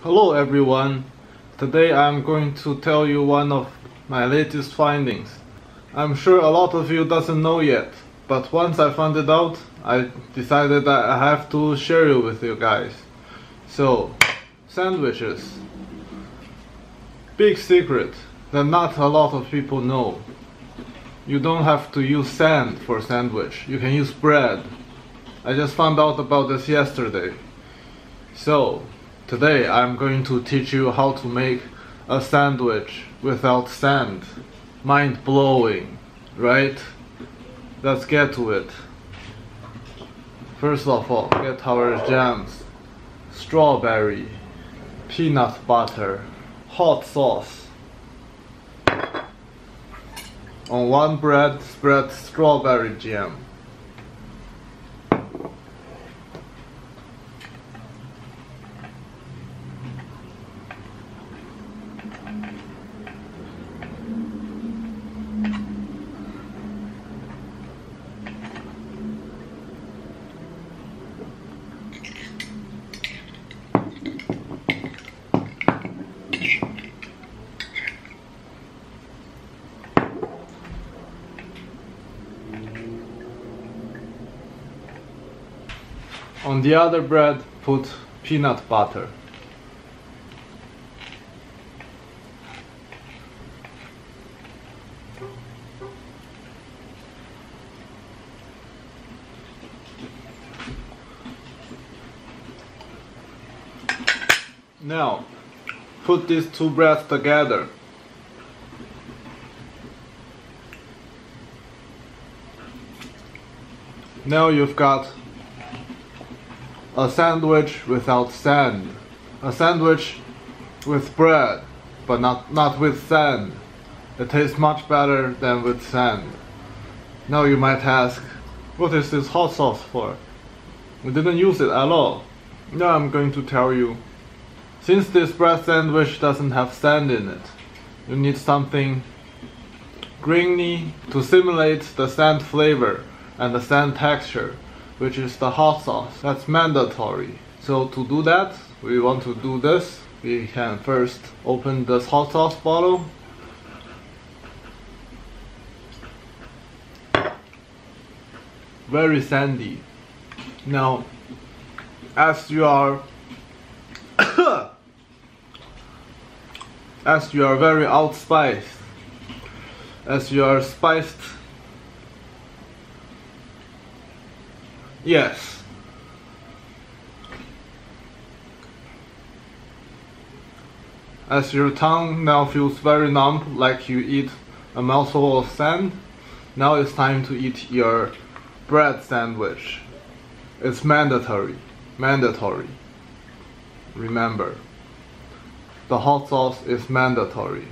Hello everyone, today I'm going to tell you one of my latest findings. I'm sure a lot of you doesn't know yet, but once I found it out, I decided that I have to share it with you guys. So, sandwiches. Big secret that not a lot of people know. You don't have to use sand for sandwich, you can use bread. I just found out about this yesterday. So, today I'm going to teach you how to make a sandwich without sand. Mind blowing, right? Let's get to it. First of all, get our jams. Strawberry, peanut butter, hot sauce. On one bread, spread strawberry jam. On the other bread, put peanut butter. Now, put these two breads together. Now you've got a sandwich without sand. A sandwich with bread, but not with sand. It tastes much better than with sand. Now you might ask, what is this hot sauce for? We didn't use it at all. Now I'm going to tell you. Since this bread sandwich doesn't have sand in it, you need something grainy to simulate the sand flavor and the sand texture, which is the hot sauce. That's mandatory. So to do that, we want to do this. We can first open this hot sauce bottle. Very sandy. Now, as you are as you are very outspiced, as you are spiced. Yes. As your tongue now feels very numb, like you eat a mouthful of sand, now it's time to eat your bread sandwich. It's mandatory. Mandatory. Remember, the hot sauce is mandatory.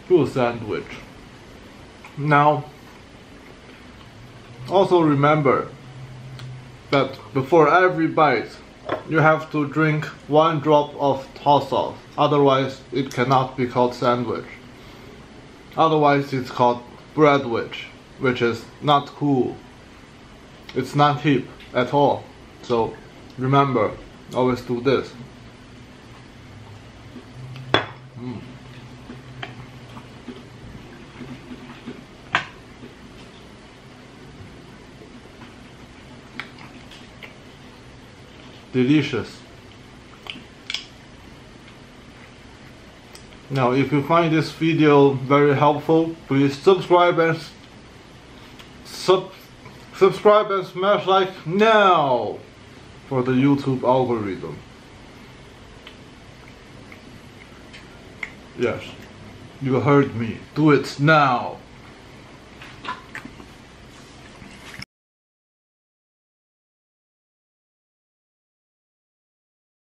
Good sandwich. Now, also remember that before every bite, you have to drink 1 drop of hot sauce. Otherwise, it cannot be called sandwich. Otherwise, it's called breadwich, which is not cool. It's not hip at all. So remember, always do this. Delicious. Now, if you find this video very helpful, please subscribe and subscribe and smash like now for the YouTube algorithm. Yes, you heard me. Do it now.